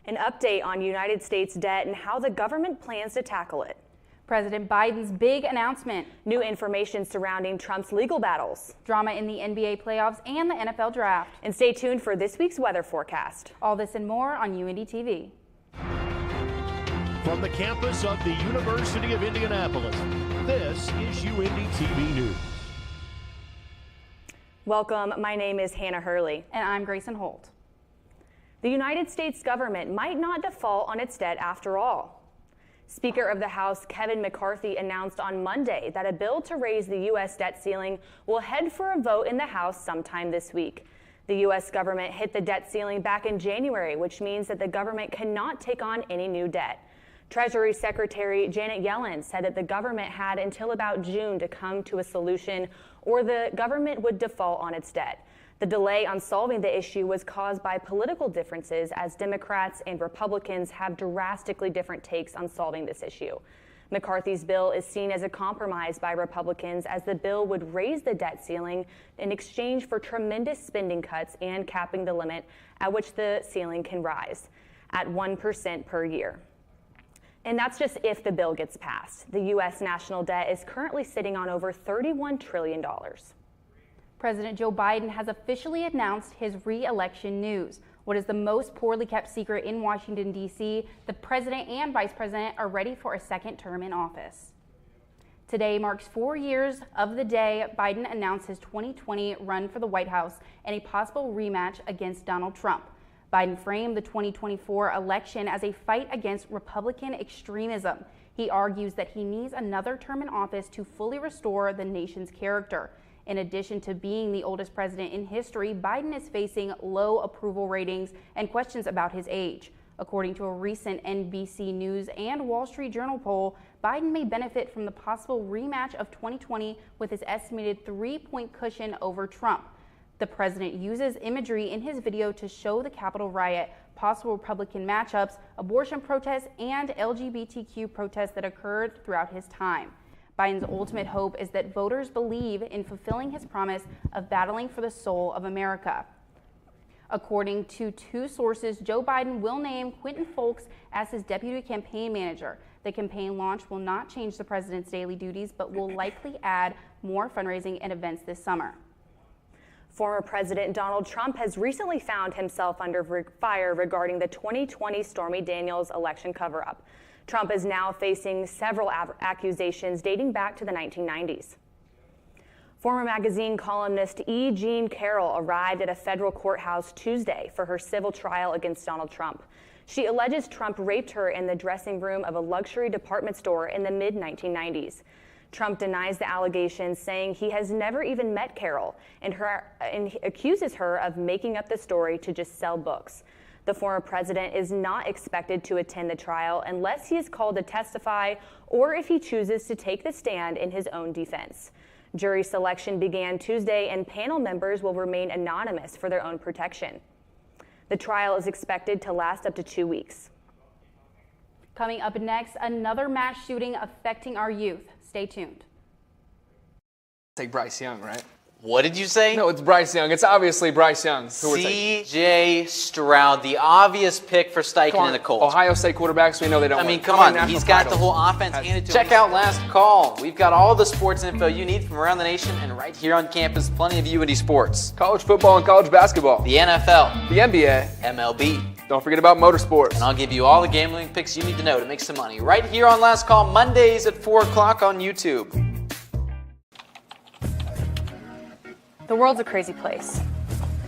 An update on United States debt and how the government plans to tackle it. President Biden's big announcement. New information surrounding Trump's legal battles. Drama in the NBA playoffs and the NFL draft. And stay tuned for this week's weather forecast. All this and more on Uindy TV. From the campus of the University of Indianapolis, this is Uindy TV News. Welcome, my name is Hannah Hurley. And I'm Grayson Holt. The United States government might not default on its debt after all. Speaker of the House Kevin McCarthy announced on Monday that a bill to raise the U.S. debt ceiling will head for a vote in the House sometime this week. The U.S. government hit the debt ceiling back in January, which means that the government cannot take on any new debt. Treasury Secretary Janet Yellen said that the government had until about June to come to a solution or the government would default on its debt. The delay on solving the issue was caused by political differences as Democrats and Republicans have drastically different takes on solving this issue. McCarthy's bill is seen as a compromise by Republicans as the bill would raise the debt ceiling in exchange for tremendous spending cuts and capping the limit at which the ceiling can rise at 1% per year. And that's just if the bill gets passed. The U.S. national debt is currently sitting on over $31 trillion. President Joe Biden has officially announced his re-election news. What is the most poorly kept secret in Washington, D.C.? The president and vice president are ready for a second term in office. Today marks 4 years of the day Biden announced his 2020 run for the White House and a possible rematch against Donald Trump. Biden framed the 2024 election as a fight against Republican extremism. He argues that he needs another term in office to fully restore the nation's character. In addition to being the oldest president in history, Biden is facing low approval ratings and questions about his age. According to a recent NBC News and Wall Street Journal poll, Biden may benefit from the possible rematch of 2020 with his estimated 3-point cushion over Trump. The president uses imagery in his video to show the Capitol riot, possible Republican matchups, abortion protests, and LGBTQ protests that occurred throughout his time. Biden's ultimate hope is that voters believe in fulfilling his promise of battling for the soul of America. According to two sources, Joe Biden will name Quentin Folks as his deputy campaign manager. The campaign launch will not change the president's daily duties, but will likely add more fundraising and events this summer. Former President Donald Trump has recently found himself under fire regarding the 2020 Stormy Daniels election cover-up. Trump is now facing several accusations dating back to the 1990s. Former magazine columnist E. Jean Carroll arrived at a federal courthouse Tuesday for her civil trial against Donald Trump. She alleges Trump raped her in the dressing room of a luxury department store in the mid-1990s. Trump denies the allegations, saying he has never even met Carroll and accuses her of making up the story to just sell books. The former president is not expected to attend the trial unless he is called to testify or if he chooses to take the stand in his own defense. Jury selection began Tuesday and panel members will remain anonymous for their own protection. The trial is expected to last up to 2 weeks. Coming up next, another mass shooting affecting our youth. Stay tuned. Say Bryce Young, right? What did you say? No, it's Bryce Young. It's obviously Bryce Young. C.J. Stroud, the obvious pick for Steichen and the Colts. Ohio State quarterbacks, we know they don't I mean, come on. He's got the whole offense handed to him. Check out Last Call. We've got all the sports info you need from around the nation and right here on campus. Plenty of Uindy sports. College football and college basketball. The NFL. The NBA. MLB. Don't forget about motorsports. And I'll give you all the gambling picks you need to know to make some money right here on Last Call, Mondays at 4 o'clock on YouTube. The world's a crazy place,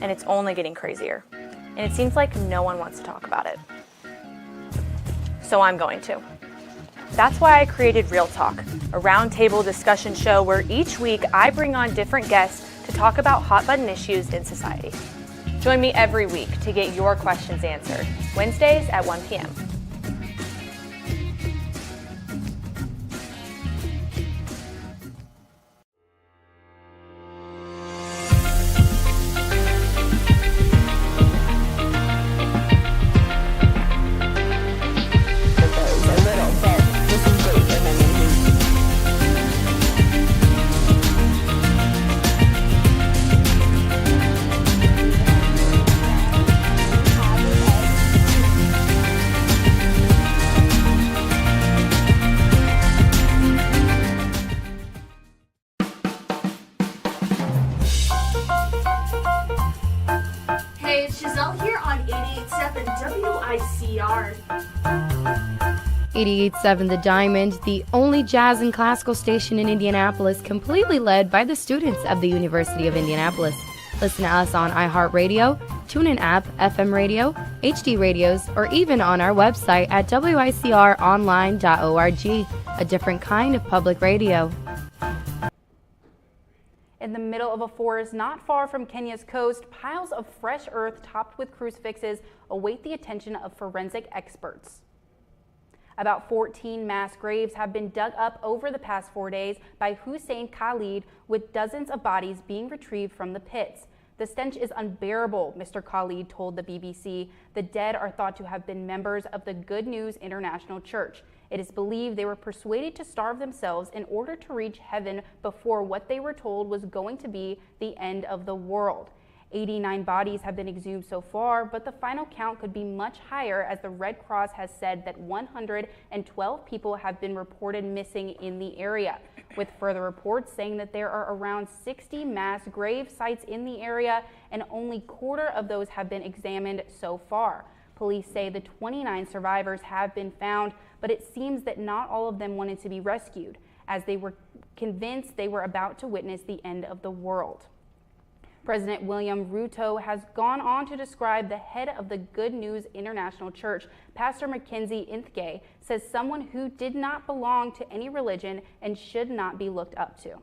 and it's only getting crazier. And it seems like no one wants to talk about it. So I'm going to. That's why I created Real Talk, a roundtable discussion show where each week I bring on different guests to talk about hot-button issues in society. Join me every week to get your questions answered, Wednesdays at 1 p.m. on 88.7 WICR. 88.7 The Diamond, the only jazz and classical station in Indianapolis, completely led by the students of the University of Indianapolis. Listen to us on iHeartRadio, TuneIn app, FM radio, HD radios, or even on our website at wicronline.org, a different kind of public radio. In the middle of a forest not far from Kenya's coast, piles of fresh earth topped with crucifixes await the attention of forensic experts. About 14 mass graves have been dug up over the past 4 days by Hussein Khalid, with dozens of bodies being retrieved from the pits. The stench is unbearable, Mr. Khalid told the BBC. The dead are thought to have been members of the Good News International Church. It is believed they were persuaded to starve themselves in order to reach heaven before what they were told was going to be the end of the world. 89 bodies have been exhumed so far, but the final count could be much higher, as the Red Cross has said that 112 people have been reported missing in the area, with further reports saying that there are around 60 mass grave sites in the area, and only a quarter of those have been examined so far. Police say the 29 survivors have been found, but it seems that not all of them wanted to be rescued, as they were convinced they were about to witness the end of the world. President William Ruto has gone on to describe the head of the Good News International Church, Pastor Mackenzie Inthge, says someone who did not belong to any religion and should not be looked up to.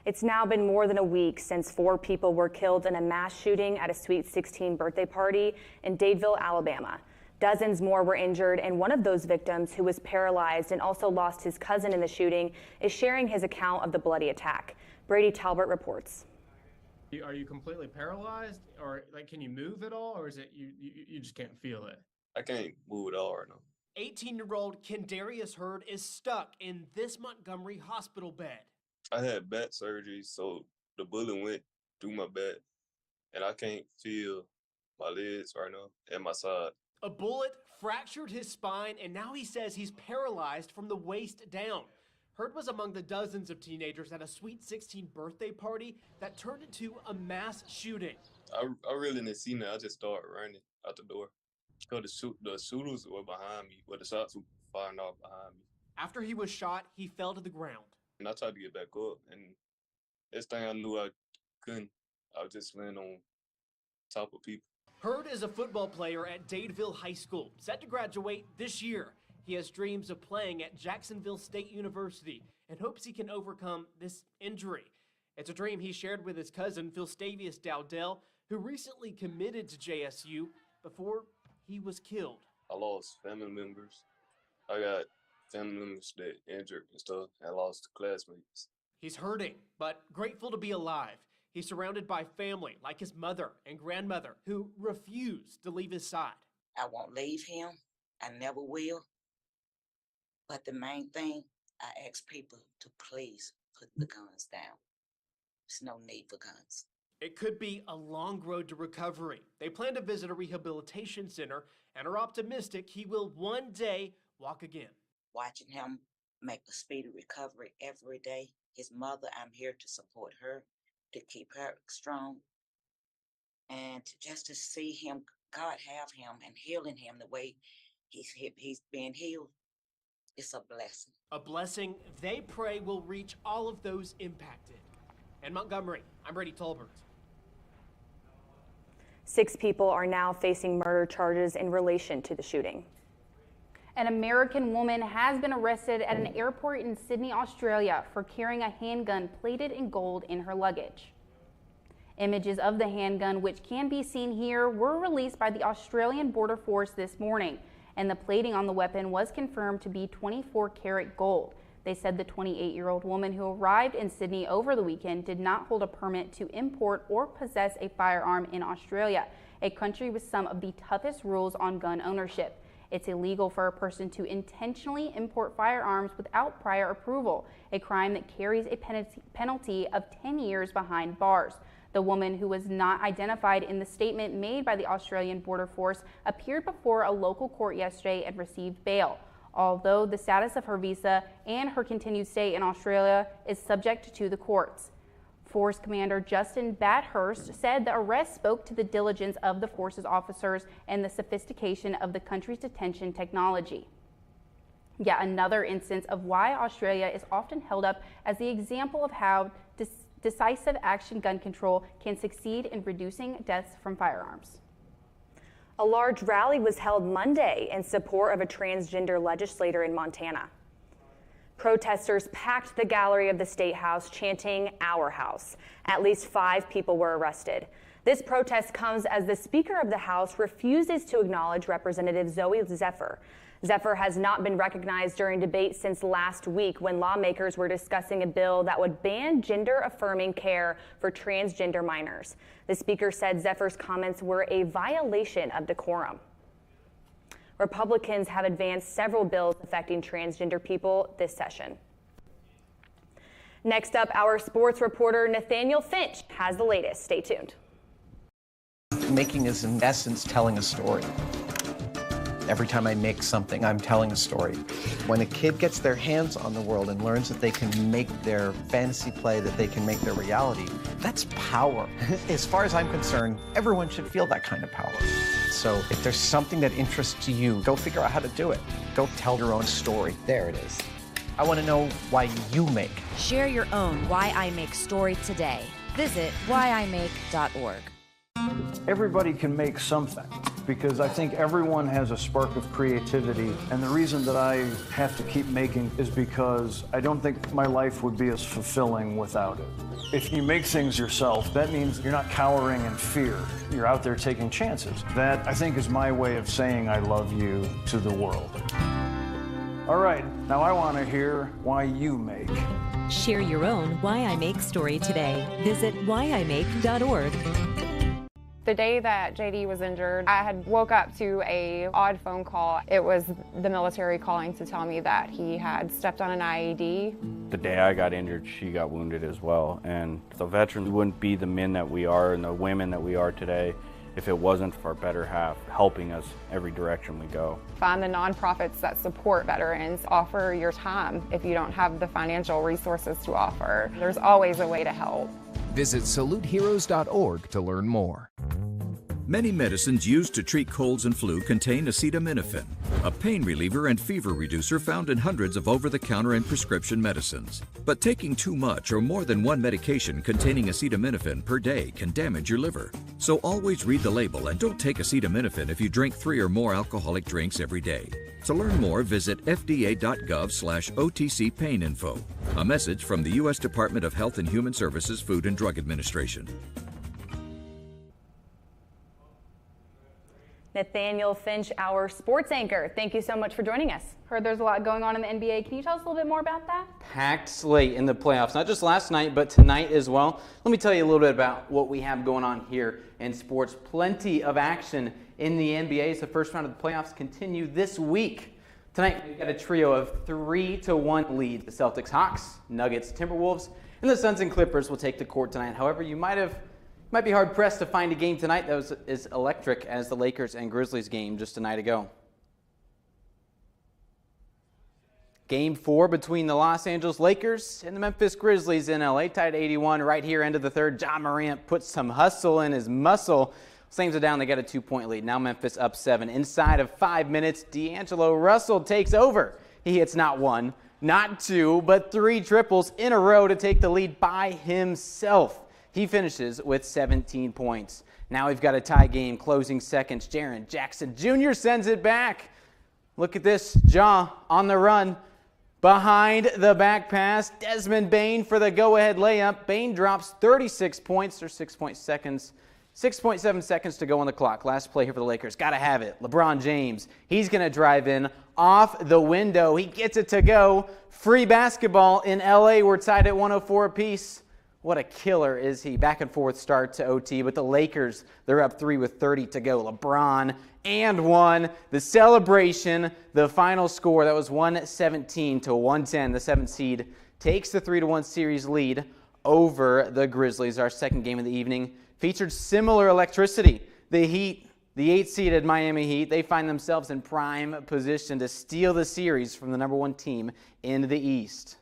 It's now been more than a week since 4 people were killed in a mass shooting at a Sweet 16 birthday party in Dadeville, Alabama. Dozens more were injured, and one of those victims, who was paralyzed and also lost his cousin in the shooting, is sharing his account of the bloody attack. Brady Talbert reports. Are you completely paralyzed, or like can you move at all, or is it you just can't feel it? I can't move at all right now. 18-year-old Kendarius Hurd is stuck in this Montgomery hospital bed. I had back surgery, so the bullet went through my back, and I can't feel my legs right now and my side. A bullet fractured his spine, and now he says he's paralyzed from the waist down. Hurd was among the dozens of teenagers at a Sweet 16 birthday party that turned into a mass shooting. I really didn't see that. I just started running out the door. Because the shooters were behind me, but the shots were firing off behind me. After he was shot, he fell to the ground. And I tried to get back up, and this thing I knew I couldn't. I was just laying on top of people. Hurd is a football player at Dadeville High School, set to graduate this year. He has dreams of playing at Jacksonville State University and hopes he can overcome this injury. It's a dream he shared with his cousin, Philstavius Dowdell, who recently committed to JSU before he was killed. I lost family members. I got family members that injured and stuff. I lost classmates. He's hurting, but grateful to be alive. He's surrounded by family like his mother and grandmother who refuse to leave his side. I won't leave him. I never will. But the main thing, I ask people to please put the guns down. There's no need for guns. It could be a long road to recovery. They plan to visit a rehabilitation center and are optimistic he will one day walk again. Watching him make a speedy recovery every day. His mother, I'm here to support her, to keep her strong, and just to see him, God have him and healing him the way he's being healed. It's a blessing. A blessing they pray will reach all of those impacted. In Montgomery, I'm Brady Talbert. 6 people are now facing murder charges in relation to the shooting. An American woman has been arrested at an airport in Sydney, Australia for carrying a handgun plated in gold in her luggage. Images of the handgun, which can be seen here, were released by the Australian Border Force this morning, and the plating on the weapon was confirmed to be 24-karat gold. They said the 28-year-old woman who arrived in Sydney over the weekend did not hold a permit to import or possess a firearm in Australia, a country with some of the toughest rules on gun ownership. It's illegal for a person to intentionally import firearms without prior approval, a crime that carries a penalty of 10 years behind bars. The woman, who was not identified in the statement made by the Australian Border Force, appeared before a local court yesterday and received bail, although the status of her visa and her continued stay in Australia is subject to the courts. Force Commander Justin Bathurst said the arrest spoke to the diligence of the force's officers and the sophistication of the country's detention technology. Yet another instance of why Australia is often held up as the example of how decisive action gun control can succeed in reducing deaths from firearms. A large rally was held Monday in support of a transgender legislator in Montana. Protesters packed the gallery of the State House chanting "Our House." At least 5 people were arrested. This protest comes as the Speaker of the House refuses to acknowledge Representative Zoe Zephyr. Zephyr has not been recognized during debate since last week when lawmakers were discussing a bill that would ban gender-affirming care for transgender minors. The Speaker said Zephyr's comments were a violation of decorum. Republicans have advanced several bills affecting transgender people this session. Next up, our sports reporter Nathaniel Finch has the latest. Stay tuned. Making is in essence telling a story. Every time I make something, I'm telling a story. When a kid gets their hands on the world and learns that they can make their fantasy play, that they can make their reality, that's power. As far as I'm concerned, everyone should feel that kind of power. So if there's something that interests you, go figure out how to do it. Go tell your own story. There it is. I want to know why you make. Share your own Why I Make story today. Visit whyimake.org. Everybody can make something, because I think everyone has a spark of creativity, and the reason that I have to keep making is because I don't think my life would be as fulfilling without it. If you make things yourself, that means you're not cowering in fear. You're out there taking chances. That, I think, is my way of saying I love you to the world. All right, now I want to hear why you make. Share your own Why I Make story today. Visit whyimake.org. The day that JD was injured, I had woke up to a odd phone call. It was the military calling to tell me that he had stepped on an IED. The day I got injured, she got wounded as well. And the veterans wouldn't be the men that we are and the women that we are today if it wasn't for our better half helping us every direction we go. Find the nonprofits that support veterans. Offer your time if you don't have the financial resources to offer. There's always a way to help. Visit saluteheroes.org to learn more. Many medicines used to treat colds and flu contain acetaminophen, a pain reliever and fever reducer found in hundreds of over-the-counter and prescription medicines. But taking too much or more than one medication containing acetaminophen per day can damage your liver. So always read the label and don't take acetaminophen if you drink 3 or more alcoholic drinks every day. To learn more, visit fda.gov/OTC pain info. A message from the U.S. Department of Health and Human Services Food and Drug Administration. Nathaniel Finch, our sports anchor. Thank you so much for joining us. Heard there's a lot going on in the NBA. Can you tell us a little bit more about that? Packed slate in the playoffs, not just last night, but tonight as well. Let me tell you a little bit about what we have going on here in sports. Plenty of action in the NBA. The first round of the playoffs continue this week. Tonight, we've got a trio of 3-1 leads. The Celtics, Hawks, Nuggets, Timberwolves, and the Suns and Clippers will take the court tonight. However, you might be hard-pressed to find a game tonight that was as electric as the Lakers and Grizzlies game just a night ago. Game 4 between the Los Angeles Lakers and the Memphis Grizzlies in LA, tied 81 right here, end of the third. Ja Morant puts some hustle in his muscle, slams it down. They got a 2-point lead. Now Memphis up 7. Inside of 5 minutes, D'Angelo Russell takes over. He hits not 1, not 2, but 3 triples in a row to take the lead by himself. He finishes with 17 points. Now we've got a tie game, closing seconds. Jaren Jackson Jr. sends it back. Look at this, Ja on the run. Behind the back pass, Desmond Bane for the go-ahead layup. Bane drops 36 points, or 6.7 seconds to go on the clock. Last play here for the Lakers. Got to have it. LeBron James, he's going to drive in off the window. He gets it to go. Free basketball in LA. We're tied at 104 apiece. What a killer is he. Back and forth start to OT, but the Lakers, they're up 3 with 30 to go. LeBron and 1. The celebration, the final score, that was 117-110. The 7th seed takes the 3-1 series lead over the Grizzlies. Our second game of the evening featured similar electricity. The Heat, the 8th-seeded Miami Heat, they find themselves in prime position to steal the series from the number 1 team in the East.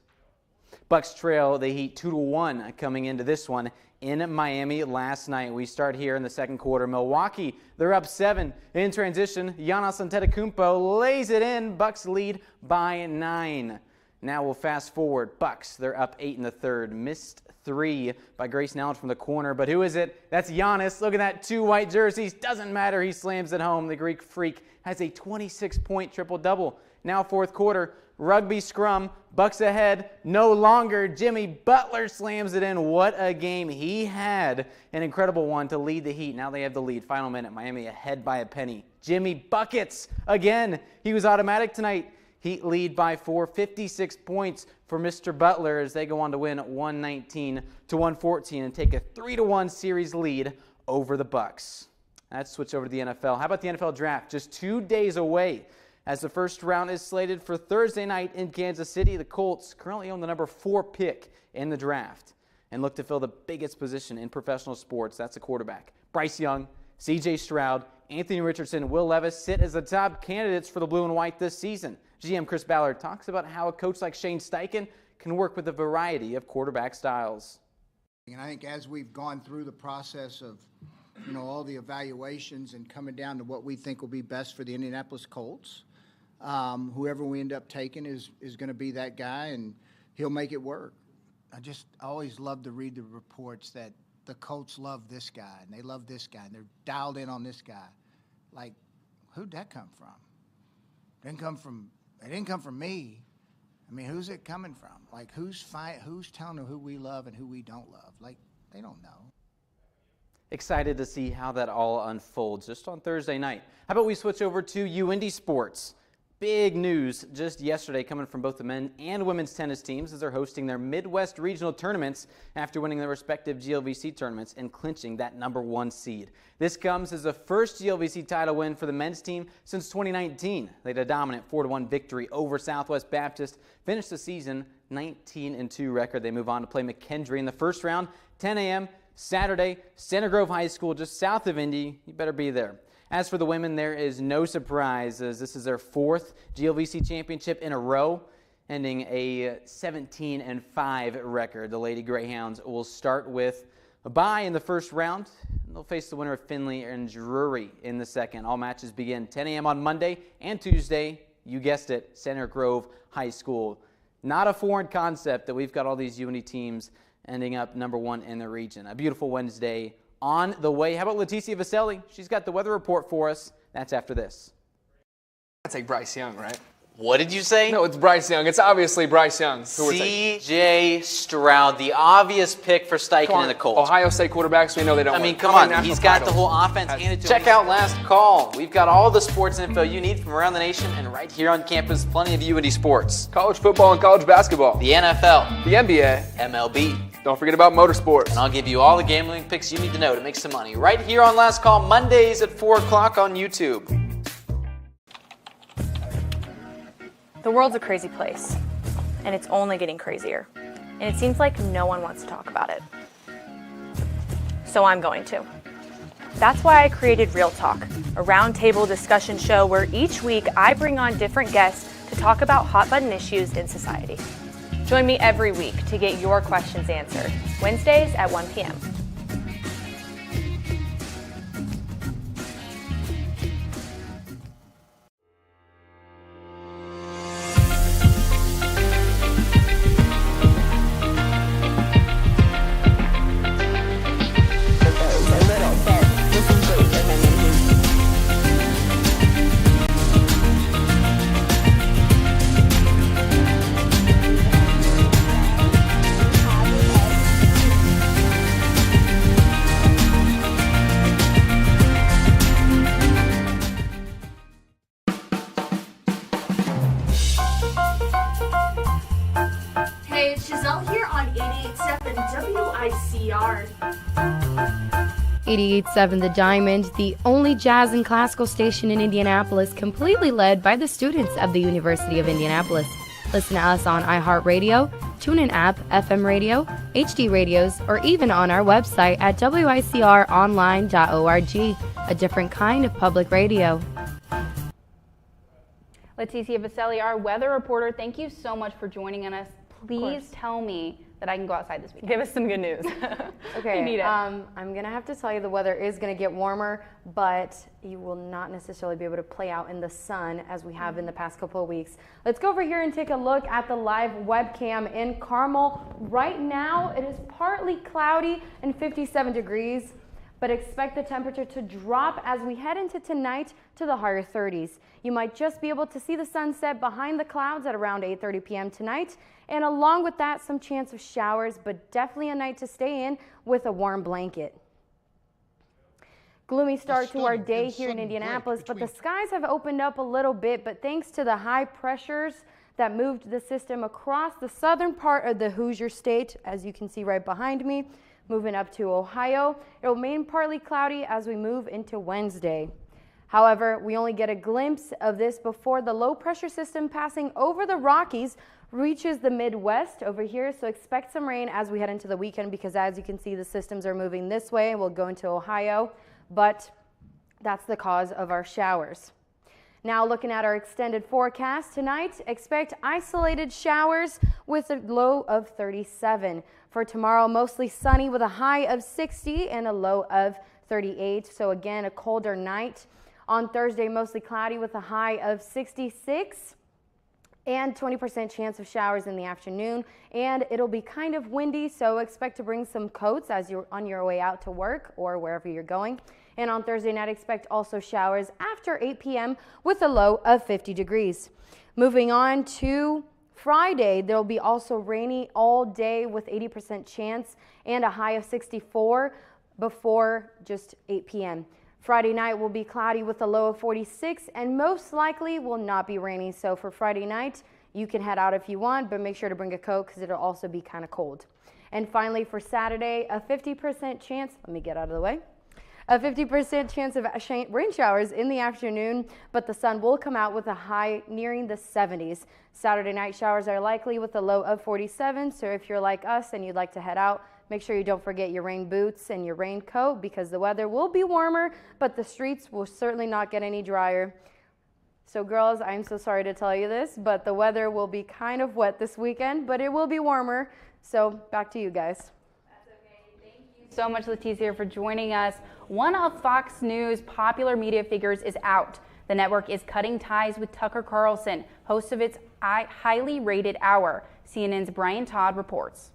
Bucks trail the Heat 2-1 coming into this one in Miami last night. We start here in the second quarter. Milwaukee, they're up 7. In transition, Giannis Antetokounmpo lays it in. Bucks lead by 9. Now we'll fast forward. Bucks, they're up 8 in the third. Missed 3 by Grayson Allen from the corner. But who is it? That's Giannis. Look at that, 2 white jerseys. Doesn't matter. He slams it home. The Greek Freak has a 26-point triple-double. Now fourth quarter. Rugby scrum, Bucks ahead, no longer. Jimmy Butler slams it in. What a game he had. An incredible one to lead the Heat. Now they have the lead. Final minute, Miami ahead by a penny. Jimmy buckets again. He was automatic tonight. Heat lead by 4, 56 points for Mr. Butler as they go on to win 119-114 and take a 3-1 series lead over the Bucks. Let's switch over to the NFL. How about the NFL draft? Just 2 days away. As the first round is slated for Thursday night in Kansas City, the Colts currently own the number 4 pick in the draft and look to fill the biggest position in professional sports. That's a quarterback. Bryce Young, C.J. Stroud, Anthony Richardson, Will Levis sit as the top candidates for the blue and white this season. GM Chris Ballard talks about how a coach like Shane Steichen can work with a variety of quarterback styles. And I think as we've gone through the process of all the evaluations and coming down to what we think will be best for the Indianapolis Colts, whoever we end up taking is going to be that guy, and he'll make it work. I always love to read the reports that the Colts love this guy, and they love this guy, and they're dialed in on this guy. Like, who'd that come from? It didn't come from me. I mean, who's it coming from? Like, who's telling them who we love and who we don't love? Like, they don't know. Excited to see how that all unfolds just on Thursday night. How about we switch over to Uindy Sports? Big news just yesterday coming from both the men and women's tennis teams as they're hosting their Midwest regional tournaments after winning their respective GLVC tournaments and clinching that number 1 seed. This comes as the first GLVC title win for the men's team since 2019. They had a dominant 4-1 victory over Southwest Baptist, finished the season 19-2 record. They move on to play McKendree in the first round, 10 a.m. Saturday, Center Grove High School just south of Indy. You better be there. As for the women, there is no surprise as this is their 4th GLVC championship in a row, ending a 17-5 record. The Lady Greyhounds will start with a bye in the first round. And they'll face the winner of Findlay and Drury in the second. All matches begin 10 a.m. on Monday and Tuesday. You guessed it, Center Grove High School. Not a foreign concept that we've got all these Uindy teams ending up number 1 in the region. A beautiful Wednesday on the way. How about Leticia Vaselli? She's got the weather report for us. That's after this. I'd take Bryce Young, right? What did you say? No, it's Bryce Young. It's obviously Bryce Young. C.J. Stroud, the obvious pick for Steichen and the Colts. Ohio State quarterbacks, we know they don't I mean, come on. He's got the whole offense handed to him. Check out Last Call. We've got all the sports info you need from around the nation and right here on campus. Plenty of Uindy sports. College football and college basketball. The NFL. The NBA. MLB. Don't forget about motorsports. And I'll give you all the gambling picks you need to know to make some money right here on Last Call, Mondays at 4 o'clock on YouTube. The world's a crazy place, and it's only getting crazier. And it seems like no one wants to talk about it. So I'm going to. That's why I created Real Talk, a roundtable discussion show where each week I bring on different guests to talk about hot-button issues in society. Join me every week to get your questions answered, Wednesdays at 1 p.m. Hey, it's Giselle here on 88.7 WICR. 88.7 The Diamond, the only jazz and classical station in Indianapolis, completely led by the students of the University of Indianapolis. Listen to us on iHeartRadio, TuneIn app, FM radio, HD radios, or even on our website at wicronline.org, a different kind of public radio. Leticia Vaselli, our weather reporter, thank you so much for joining us. please tell me that I can go outside this weekend. Give us some good news. Okay, We need it. I'm gonna have to tell you the weather is gonna get warmer, but you will not necessarily be able to play out in the sun as we have in the past couple of weeks. Let's go over here and take a look at the live webcam in Carmel. Right now, it is partly cloudy and 57 degrees, but expect the temperature to drop as we head into tonight to the higher 30s. You might just be able to see the sunset behind the clouds at around 8:30 p.m. tonight, and along with that, some chance of showers, but definitely a night to stay in with a warm blanket. Gloomy start to our day here in Indianapolis, but the skies have opened up a little bit, but thanks to the high pressures that moved the system across the southern part of the Hoosier State, as you can see right behind me, moving up to Ohio, it will remain partly cloudy as we move into Wednesday. However, we only get a glimpse of this before the low pressure system passing over the Rockies reaches the Midwest over here, so expect some rain as we head into the weekend because as you can see the systems are moving this way and we'll go into Ohio, but that's the cause of our showers. Now looking at our extended forecast tonight, expect isolated showers with a low of 37. For tomorrow, mostly sunny with a high of 60 and a low of 38. So again, a colder night. On Thursday, mostly cloudy with a high of 66 and 20% chance of showers in the afternoon. And it'll be kind of windy, so expect to bring some coats as you're on your way out to work or wherever you're going. And on Thursday night, expect also showers after 8 p.m. with a low of 50 degrees. Moving on to Friday, there'll be also rainy all day with 80% chance and a high of 64 before just 8 p.m. Friday night will be cloudy with a low of 46 and most likely will not be rainy. So for Friday night, you can head out if you want, but make sure to bring a coat because it'll also be kind of cold. And finally for Saturday, a 50% chance, let me get out of the way. A 50% chance of rain showers in the afternoon, but the sun will come out with a high nearing the 70s. Saturday night showers are likely with a low of 47, so if you're like us and you'd like to head out, make sure you don't forget your rain boots and your raincoat because the weather will be warmer, but the streets will certainly not get any drier. So girls, I'm so sorry to tell you this, but the weather will be kind of wet this weekend, but it will be warmer. So back to you guys. So much, Leticia, for joining us. One of Fox News' popular media figures is out. The network is cutting ties with Tucker Carlson, host of its highly rated hour. CNN's Brian Todd reports.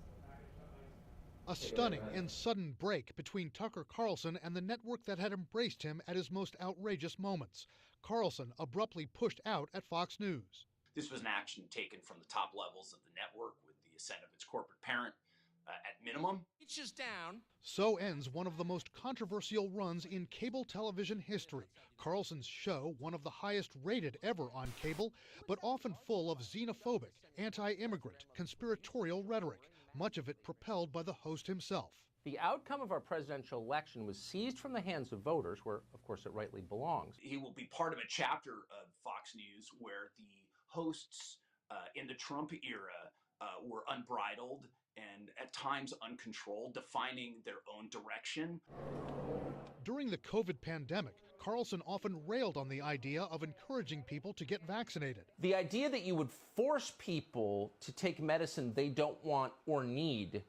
A stunning and sudden break between Tucker Carlson and the network that had embraced him at his most outrageous moments. Carlson abruptly pushed out at Fox News. This was an action taken from the top levels of the network with the assent of its corporate parent. At minimum, reaches down. So ends one of the most controversial runs in cable television history. Carlson's show, one of the highest rated ever on cable, but often full of xenophobic, anti-immigrant, conspiratorial rhetoric, much of it propelled by the host himself. The outcome of our presidential election was seized from the hands of voters, where, of course, it rightly belongs. He will be part of a chapter of Fox News where the hosts in the Trump era were unbridled and at times uncontrolled, defining their own direction. During the COVID pandemic, Carlson often railed on the idea of encouraging people to get vaccinated. The idea that you would force people to take medicine they don't want or need,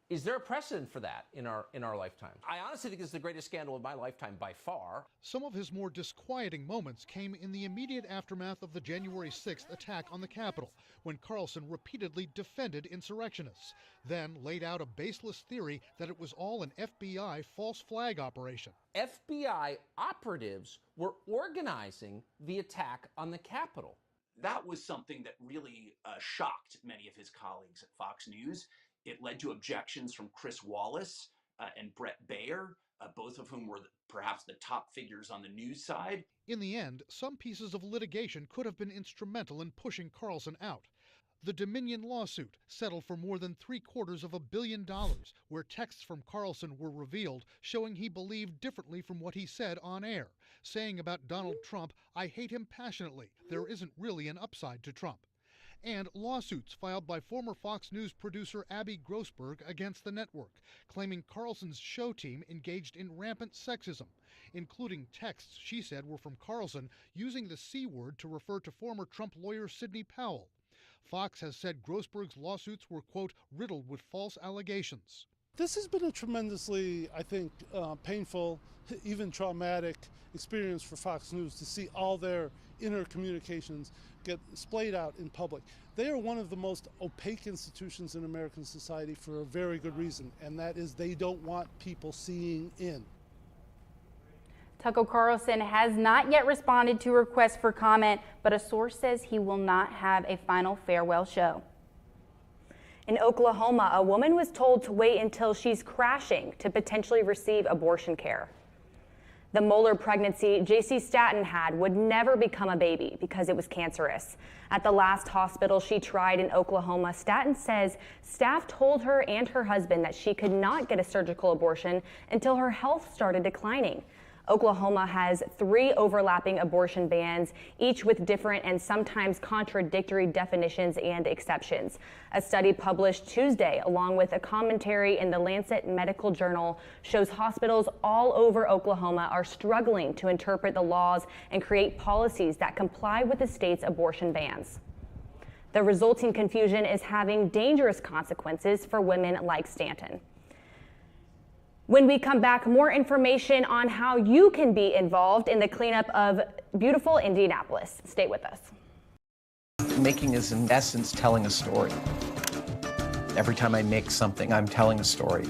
is there a precedent for that in our lifetime? I honestly think this is the greatest scandal of my lifetime by far. Some of his more disquieting moments came in the immediate aftermath of the January 6th attack on the Capitol, when Carlson repeatedly defended insurrectionists, then laid out a baseless theory that it was all an FBI false flag operation. FBI operatives were organizing the attack on the Capitol. That was something that really shocked many of his colleagues at Fox News. It led to objections from Chris Wallace and Brett Baer, both of whom were perhaps the top figures on the news side. In the end, some pieces of litigation could have been instrumental in pushing Carlson out. The Dominion lawsuit settled for more than $750 million, where texts from Carlson were revealed showing he believed differently from what he said on air, saying about Donald Trump, "I hate him passionately. There isn't really an upside to Trump." And lawsuits filed by former Fox News producer Abby Grossberg against the network, claiming Carlson's show team engaged in rampant sexism, including texts she said were from Carlson using the C word to refer to former Trump lawyer Sidney Powell. Fox has said Grossberg's lawsuits were, quote, riddled with false allegations. This has been a tremendously, I think, painful, even traumatic experience for Fox News to see all their inner communications get splayed out in public. They are one of the most opaque institutions in American society for a very good reason, and that is they don't want people seeing in. Tucker Carlson has not yet responded to requests for comment, but a source says he will not have a final farewell show. In Oklahoma, a woman was told to wait until she's crashing to potentially receive abortion care. The molar pregnancy J.C. Staten had would never become a baby because it was cancerous. At the last hospital she tried in Oklahoma, Staten says staff told her and her husband that she could not get a surgical abortion until her health started declining. Oklahoma has 3 overlapping abortion bans, each with different and sometimes contradictory definitions and exceptions. A study published Tuesday, along with a commentary in the Lancet Medical Journal, shows hospitals all over Oklahoma are struggling to interpret the laws and create policies that comply with the state's abortion bans. The resulting confusion is having dangerous consequences for women like Stanton. When we come back, more information on how you can be involved in the cleanup of beautiful Indianapolis. Stay with us. Making is, in essence, telling a story. Every time I make something, I'm telling a story.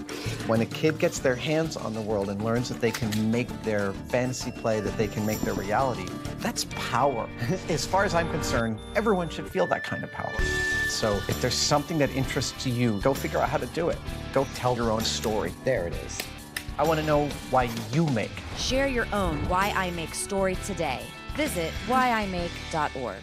When a kid gets their hands on the world and learns that they can make their fantasy play, that they can make their reality, that's power. As far as I'm concerned, everyone should feel that kind of power. So if there's something that interests you, go figure out how to do it. Go tell your own story. There it is. I want to know why you make. Share your own Why I Make story today. Visit whyimake.org.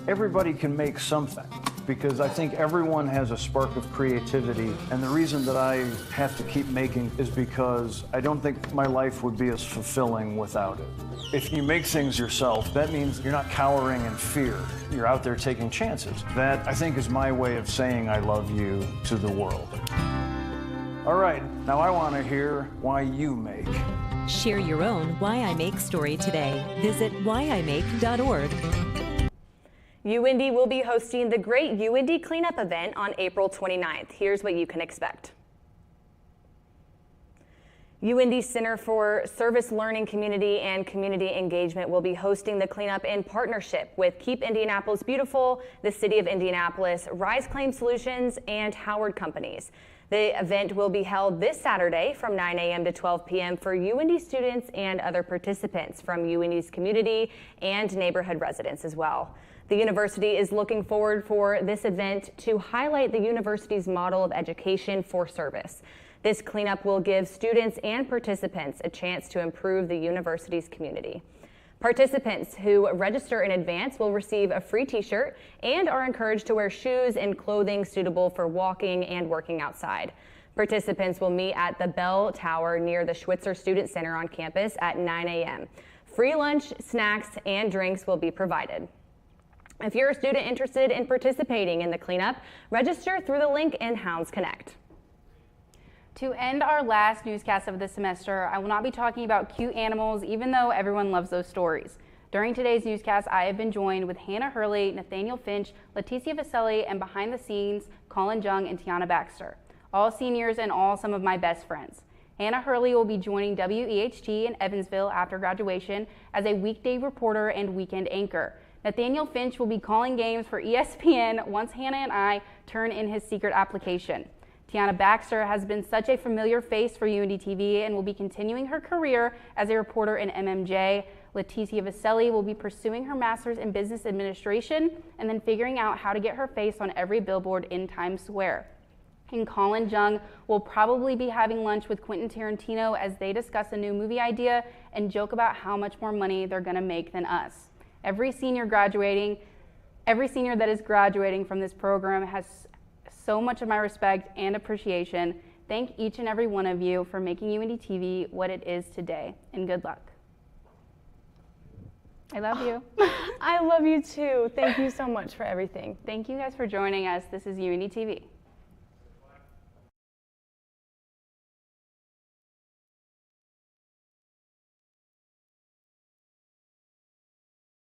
Everybody can make something, because I think everyone has a spark of creativity, and the reason that I have to keep making is because I don't think my life would be as fulfilling without it. If you make things yourself, that means you're not cowering in fear. You're out there taking chances. That, I think, is my way of saying I love you to the world. All right, now I want to hear why you make. Share your own Why I Make story today. Visit whyimake.org. Uindy will be hosting the Great Uindy Cleanup event on April 29th. Here's what you can expect. Uindy Center for Service Learning Community and Community Engagement will be hosting the cleanup in partnership with Keep Indianapolis Beautiful, the City of Indianapolis, Rise Claim Solutions, and Howard Companies. The event will be held this Saturday from 9 a.m. to 12 p.m. for Uindy students and other participants from Uindy's community and neighborhood residents as well. The university is looking forward for this event to highlight the university's model of education for service. This cleanup will give students and participants a chance to improve the university's community. Participants who register in advance will receive a free t-shirt and are encouraged to wear shoes and clothing suitable for walking and working outside. Participants will meet at the Bell Tower near the Schwitzer Student Center on campus at 9 a.m. Free lunch, snacks, and drinks will be provided. If you're a student interested in participating in the cleanup, register through the link in Hounds Connect. To end our last newscast of the semester, I will not be talking about cute animals, even though everyone loves those stories. During today's newscast, I have been joined with Hannah Hurley, Nathaniel Finch, Leticia Vaselli, and behind the scenes, Colin Jung and Tiana Baxter. All seniors and all some of my best friends. Hannah Hurley will be joining WEHT in Evansville after graduation as a weekday reporter and weekend anchor. Nathaniel Finch will be calling games for ESPN once Hannah and I turn in his secret application. Tiana Baxter has been such a familiar face for Uindy TV and will be continuing her career as a reporter in MMJ. Leticia Vaselli will be pursuing her master's in business administration and then figuring out how to get her face on every billboard in Times Square. And Colin Jung will probably be having lunch with Quentin Tarantino as they discuss a new movie idea and joke about how much more money they're going to make than us. Every senior that is graduating from this program has so much of my respect and appreciation. Thank each and every one of you for making Uindy TV what it is today, and good luck. I love you. I love you too. Thank you so much for everything. Thank you guys for joining us. This is Uindy TV.